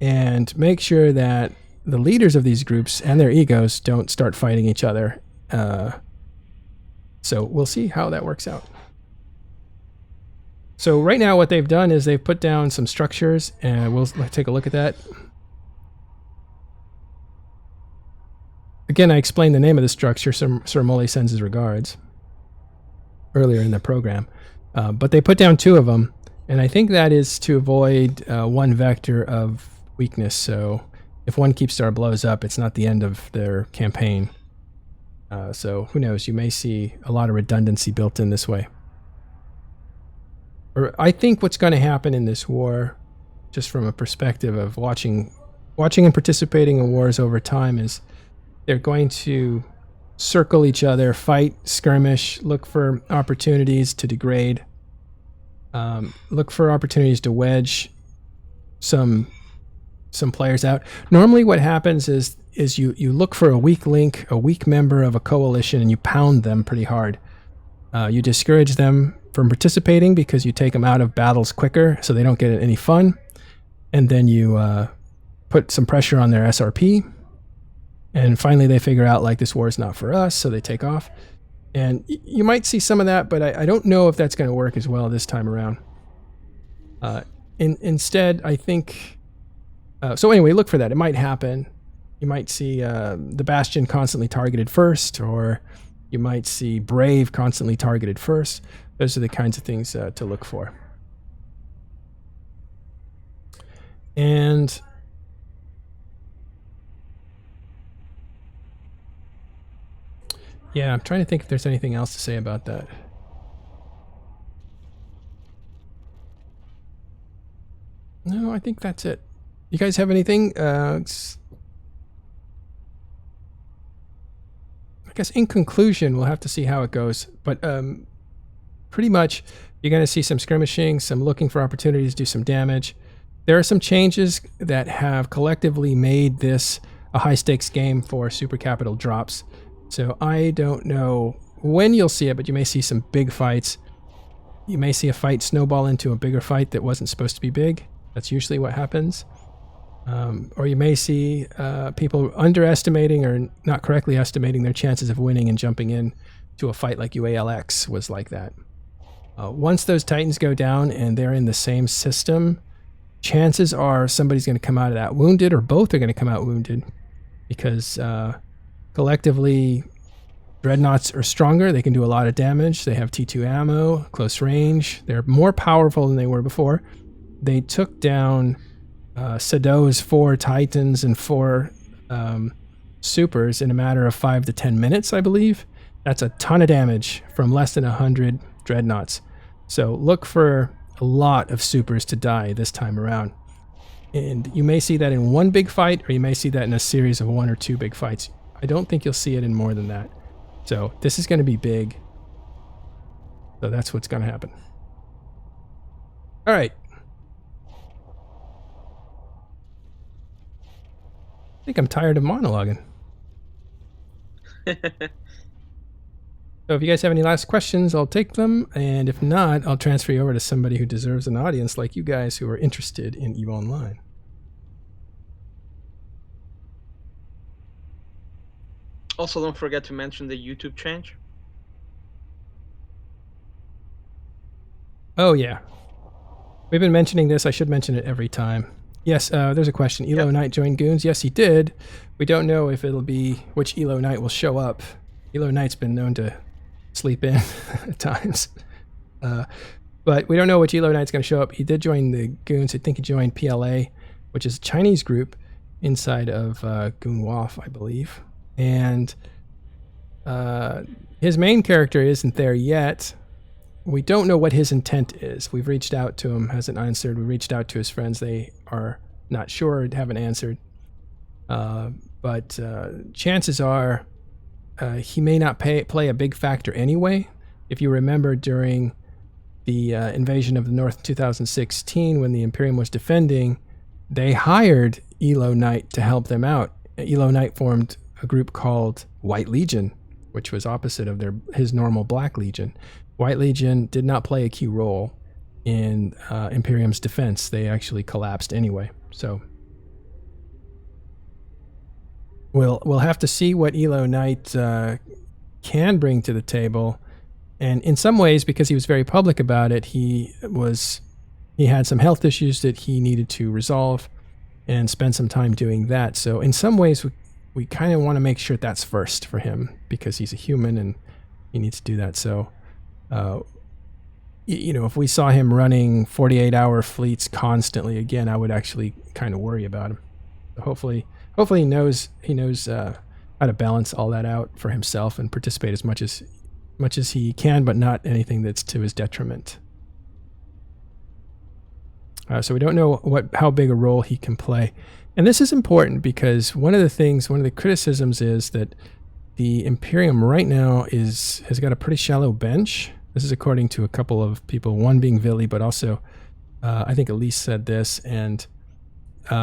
and make sure that the leaders of these groups and their egos don't start fighting each other. So we'll see how that works out. So right now what they've done is they've put down some structures, and we'll take a look at that. Again, I explained the name of the structure. Sir Molly sends his regards earlier in the program. But they put down two of them, and I think that is to avoid one vector of weakness. So if one keep star blows up, it's not the end of their campaign. So who knows? You may see a lot of redundancy built in this way. or I think what's going to happen in this war, just from a perspective of watching and participating in wars over time, is they're going to circle each other, fight, skirmish, look for opportunities to degrade, look for opportunities to wedge some players out. Normally what happens is you look for a weak link, a weak member of a coalition, and you pound them pretty hard. You discourage them from participating because you take them out of battles quicker so they don't get any fun. And then you put some pressure on their SRP. And finally they figure out, like, this war is not for us, so they take off. And you might see some of that, but I don't know if that's going to work as well this time around. Instead, I think... so anyway, look for that. It might happen. You might see the Bastion constantly targeted first, or you might see Brave constantly targeted first. Those are the kinds of things to look for. And yeah, I'm trying to think if there's anything else to say about that. No, I think that's it. You guys have anything? I guess in conclusion, we'll have to see how it goes. But pretty much, you're going to see some skirmishing, some looking for opportunities to do some damage. There are some changes that have collectively made this a high-stakes game for super capital drops. So I don't know when you'll see it, but you may see some big fights. You may see a fight snowball into a bigger fight that wasn't supposed to be big. That's usually what happens. Or you may see people underestimating or not correctly estimating their chances of winning and jumping in to a fight like UALX was like that. Once those Titans go down and they're in the same system, chances are somebody's going to come out of that wounded, or both are going to come out wounded, because collectively Dreadnoughts are stronger. They can do a lot of damage. They have T2 ammo, close range. They're more powerful than they were before. They took down Sado's 4 Titans and 4 Supers in a matter of 5 to 10 minutes, I believe. That's a ton of damage from less than 100 Dreadnoughts. So look for a lot of Supers to die this time around. And you may see that in one big fight, or you may see that in a series of 1 or 2 big fights. I don't think you'll see it in more than that. So this is going to be big. So that's what's going to happen. All right. I think I'm tired of monologuing. So if you guys have any last questions, I'll take them. And if not, I'll transfer you over to somebody who deserves an audience like you guys who are interested in EVE Online. Also, don't forget to mention the YouTube change. Oh, yeah. We've been mentioning this. I should mention it every time. Yes, there's a question. Elo Knight joined Goons. Yes, he did. We don't know if it'll be which Elo Knight will show up. Elo Knight's been known to sleep in at times. But we don't know which Elo Knight's going to show up. He did join the Goons. I think he joined PLA, which is a Chinese group inside of Goon WAF, I believe. And his main character isn't there yet. We don't know what his intent is. We've reached out to him, hasn't answered. We reached out to his friends. They are not sure, haven't answered. But chances are he may not play a big factor anyway. If you remember, during the invasion of the North in 2016, when the Imperium was defending, they hired Elo Knight to help them out. Elo Knight formed a group called White Legion, which was opposite of his normal Black Legion. White Legion did not play a key role in Imperium's defense. They actually collapsed anyway. So we'll have to see what Elo Knight can bring to the table. And in some ways, because he was very public about it, he had some health issues that he needed to resolve and spend some time doing that. So in some ways, we kind of want to make sure that's first for him, because he's a human and he needs to do that. So, if we saw him running 48-hour fleets constantly again, I would actually kind of worry about him. So hopefully he knows how to balance all that out for himself and participate as much as he can, but not anything that's to his detriment. So we don't know how big a role he can play. And this is important because one of the criticisms is that the Imperium right now has got a pretty shallow bench. This is according to a couple of people, one being Villy, but also I think Elise said this, and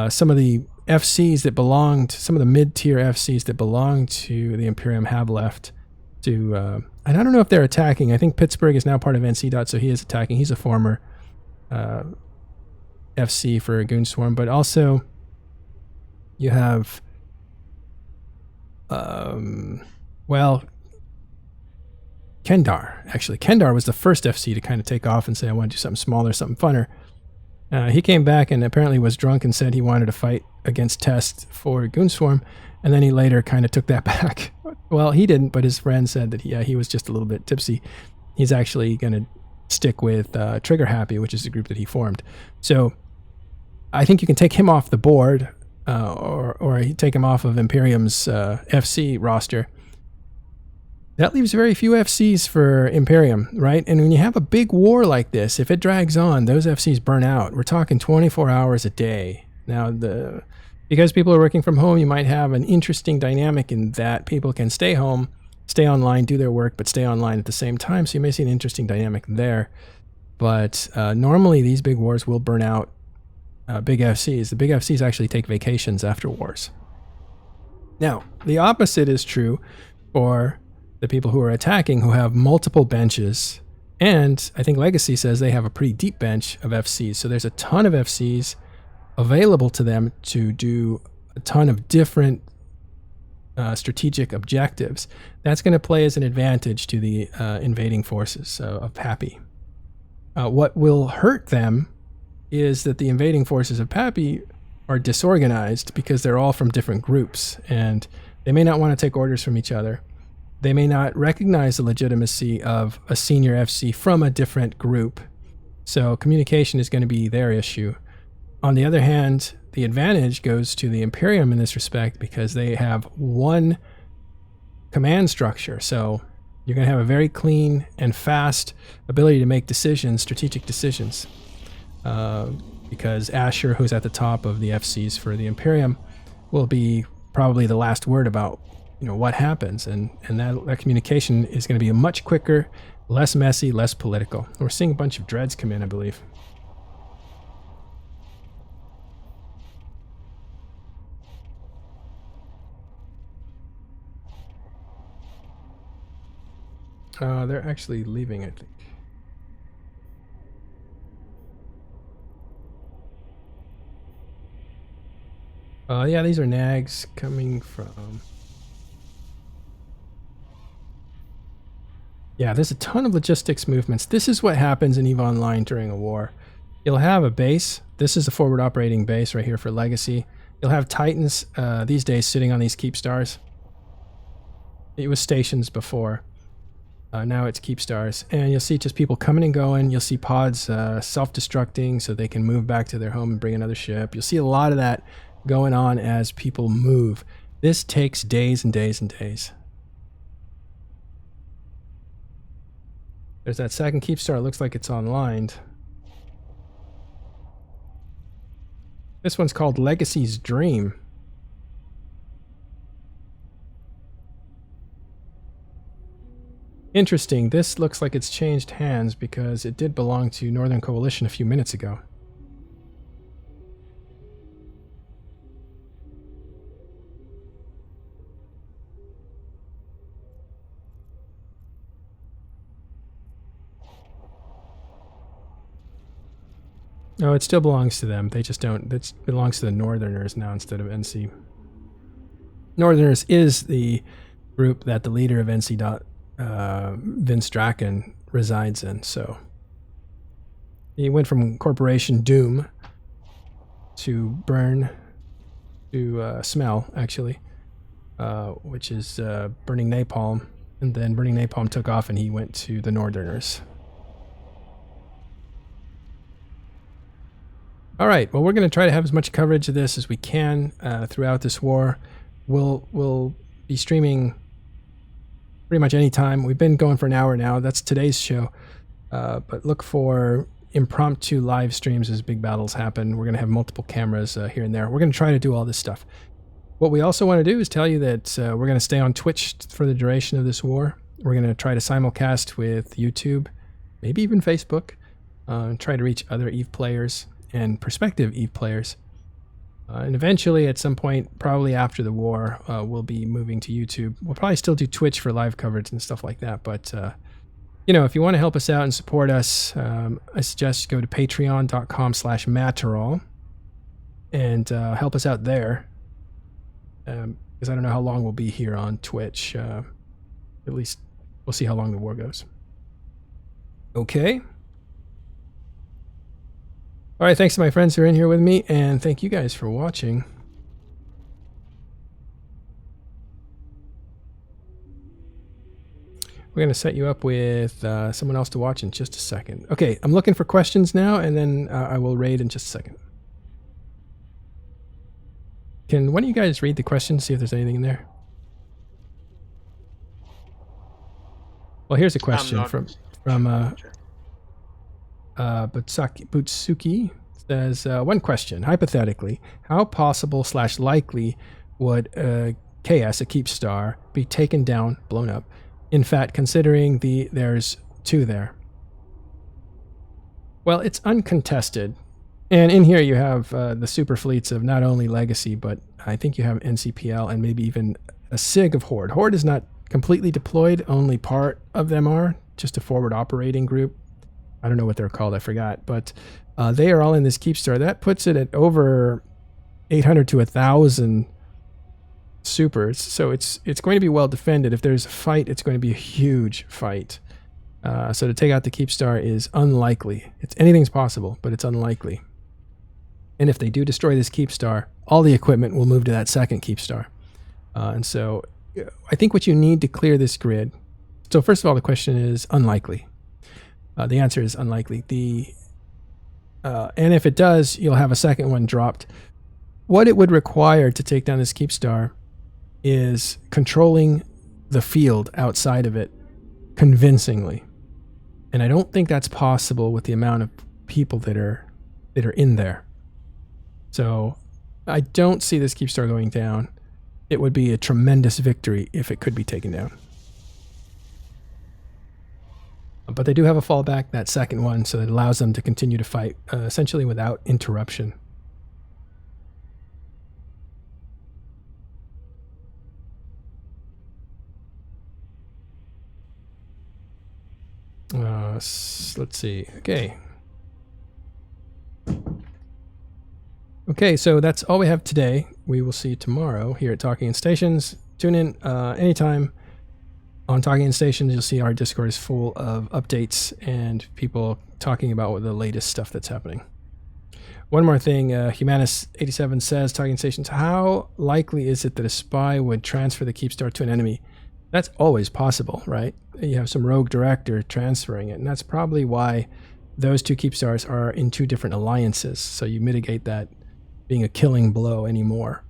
some of the FCs that some of the mid-tier FCs that belong to the Imperium have left to, and I don't know if they're attacking. I think Pittsburgh is now part of NC. So he is attacking. He's a former FC for Goonswarm, but also you have, well, Kendar. Actually, Kendar was the first FC to kind of take off and say, I want to do something smaller, something funner. He came back and apparently was drunk and said he wanted to fight against Test for Goonswarm, and then he later kind of took that back. Well, he didn't, but his friend said that he was just a little bit tipsy. He's actually going to stick with Trigger Happy, which is the group that he formed. So I think you can take him off the board, or take him off of Imperium's FC roster. That leaves very few FCs for Imperium, right? And when you have a big war like this, if it drags on, those FCs burn out. We're talking 24 hours a day. Now, because people are working from home, you might have an interesting dynamic in that people can stay home, stay online, do their work, but stay online at the same time. So you may see an interesting dynamic there. But normally these big wars will burn out big FCs. The big FCs actually take vacations after wars. Now, the opposite is true for the people who are attacking, who have multiple benches. And I think Legacy says they have a pretty deep bench of FCs. So there's a ton of FCs available to them to do a ton of different strategic objectives. That's going to play as an advantage to the invading forces of Pappy. What will hurt them is that the invading forces of Pappy are disorganized because they're all from different groups, and they may not want to take orders from each other. They may not recognize the legitimacy of a senior FC from a different group. So communication is going to be their issue. On the other hand, the advantage goes to the Imperium in this respect because they have one command structure. So you're going to have a very clean and fast ability to make decisions, strategic decisions. Because Asher, who's at the top of the FCs for the Imperium, will be probably the last word about what happens, and that communication is going to be much quicker, less messy, less political. We're seeing a bunch of dreads come in, I believe. They're actually leaving, I think. Yeah, these are nags coming from... Yeah, there's a ton of logistics movements. This is what happens in EVE Online during a war. You'll have a base. This is the forward operating base right here for Legacy. You'll have Titans these days sitting on these keep stars. It was stations before. Now it's keep stars. And you'll see just people coming and going. You'll see pods self-destructing so they can move back to their home and bring another ship. You'll see a lot of that going on as people move. This takes days and days and days. There's that second keep star. It looks like it's online. This one's called Legacy's Dream. Interesting. This looks like it's changed hands because it did belong to Northern Coalition a few minutes ago. No, it still belongs to them. They just don't... It belongs to the Northerners now instead of NC. Northerners is the group that the leader of NC. Vince Draken resides in, so... He went from Corporation Doom to Burn to Smell, actually, which is Burning Napalm. And then Burning Napalm took off and he went to the Northerners. All right, well, we're going to try to have as much coverage of this as we can throughout this war. We'll be streaming pretty much any time. We've been going for an hour now. That's today's show. But look for impromptu live streams as big battles happen. We're going to have multiple cameras here and there. We're going to try to do all this stuff. What we also want to do is tell you that we're going to stay on Twitch for the duration of this war. We're going to try to simulcast with YouTube, maybe even Facebook, try to reach other EVE players and prospective EVE players. And eventually, at some point, probably after the war, we'll be moving to YouTube. We'll probably still do Twitch for live coverage and stuff like that. But, you know, if you want to help us out and support us, I suggest go to patreon.com/Matterall and help us out there. Because I don't know how long we'll be here on Twitch. At least we'll see how long the war goes. Okay. All right, thanks to my friends who are in here with me, and thank you guys for watching. We're going to set you up with someone else to watch in just a second. Okay, I'm looking for questions now, and then I will raid in just a second. Can one of you guys read the questions, see if there's anything in there? Well, here's a question from Butsuki says, one question, hypothetically, how possible/likely would KS, a keep star, be taken down, blown up? In fact, considering there's 2 there. Well, it's uncontested. And in here you have the super fleets of not only Legacy, but I think you have NCPL and maybe even a SIG of Horde. Horde is not completely deployed, only part of them are, just a forward operating group. I don't know what they're called, I forgot. But they are all in this keep star. That puts it at over 800 to 1,000 supers. So it's going to be well defended. If there's a fight, it's going to be a huge fight. So to take out the keep star is unlikely. Anything's possible, but it's unlikely. And if they do destroy this keep star, all the equipment will move to that second keep star. And so I think what you need to clear this grid. So first of all, the question is unlikely. The answer is unlikely. And if it does, you'll have a second one dropped. What it would require to take down this keep star is controlling the field outside of it convincingly. And I don't think that's possible with the amount of people that are in there. So I don't see this keep star going down. It would be a tremendous victory if it could be taken down. But they do have a fallback, that second one, so it allows them to continue to fight essentially without interruption. Let's see. Okay, so that's all we have today. We will see you tomorrow here at Talking in Stations. Tune in anytime on Talking in Stations. You'll see our Discord is full of updates and people talking about the latest stuff that's happening. One more thing, Humanus87 says, Talking in Stations, how likely is it that a spy would transfer the keep star to an enemy? That's always possible, right? You have some rogue director transferring it, and that's probably why those 2 keep stars are in 2 different alliances, so you mitigate that being a killing blow anymore.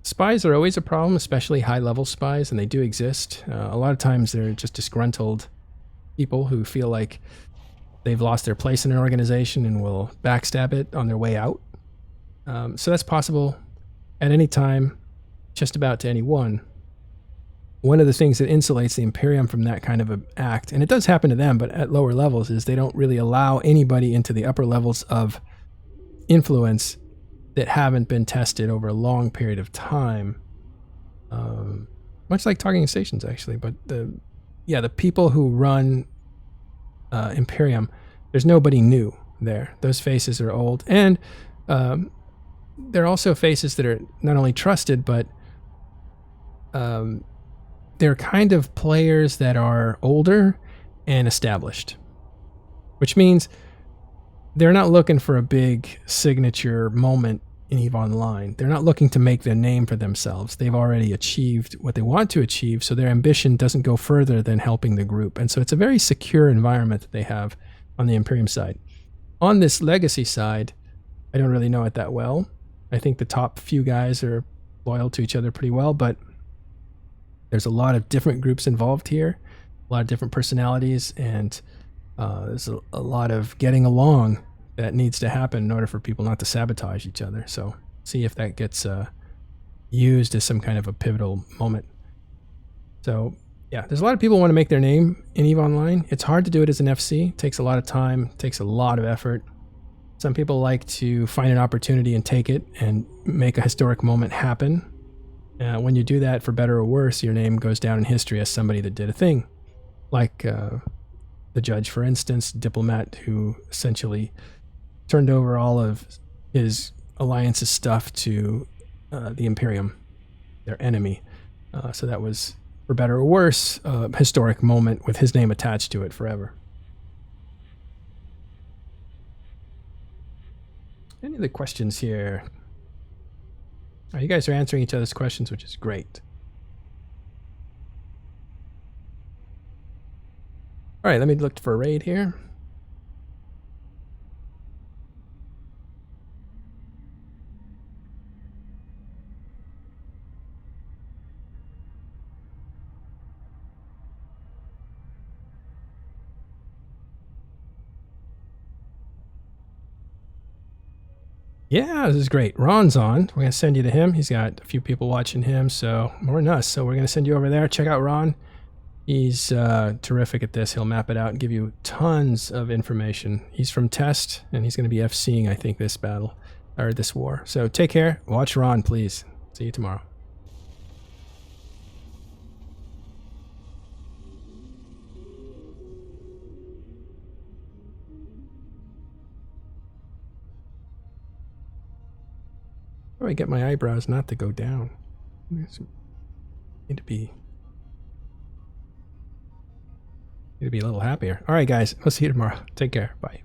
Spies are always a problem, especially high-level spies, and they do exist. A lot of times they're just disgruntled people who feel like they've lost their place in an organization and will backstab it on their way out. So that's possible at any time, just about to anyone. One of the things that insulates the Imperium from that kind of an act, and it does happen to them, but at lower levels, is they don't really allow anybody into the upper levels of influence that haven't been tested over a long period of time. Much like Talking Stations, actually. But the people who run Imperium, there's nobody new there. Those faces are old. And they're also faces that are not only trusted, but they're kind of players that are older and established. Which means they're not looking for a big signature moment in EVE Online. They're not looking to make their name for themselves. They've already achieved what they want to achieve, so their ambition doesn't go further than helping the group. And so it's a very secure environment that they have on the Imperium side. On this Legacy side, I don't really know it that well. I think the top few guys are loyal to each other pretty well, but there's a lot of different groups involved here, a lot of different personalities, and There's a lot of getting along that needs to happen in order for people not to sabotage each other. So see if that gets used as some kind of a pivotal moment. So yeah, there's a lot of people who want to make their name in EVE Online. It's hard to do it as an FC. It takes a lot of time, takes a lot of effort. Some people like to find an opportunity and take it and make a historic moment happen. When you do that, for better or worse, your name goes down in history as somebody that did a thing. Like the judge, for instance, diplomat who essentially turned over all of his alliance's stuff to the Imperium, their enemy. So that was, for better or worse, a historic moment with his name attached to it forever. Any other questions here? You guys are answering each other's questions, which is great. All right, let me look for a raid here. Yeah, this is great. Ron's on. We're going to send you to him. He's got a few people watching him, so more than us. So we're going to send you over there. Check out Ron. He's terrific at this. He'll map it out and give you tons of information. He's from Test, and he's going to be FCing, I think, this battle, or this war. So take care. Watch Ron, please. See you tomorrow. How do I get my eyebrows not to go down? Need to be a little happier. All right, guys. I'll see you tomorrow. Take care. Bye.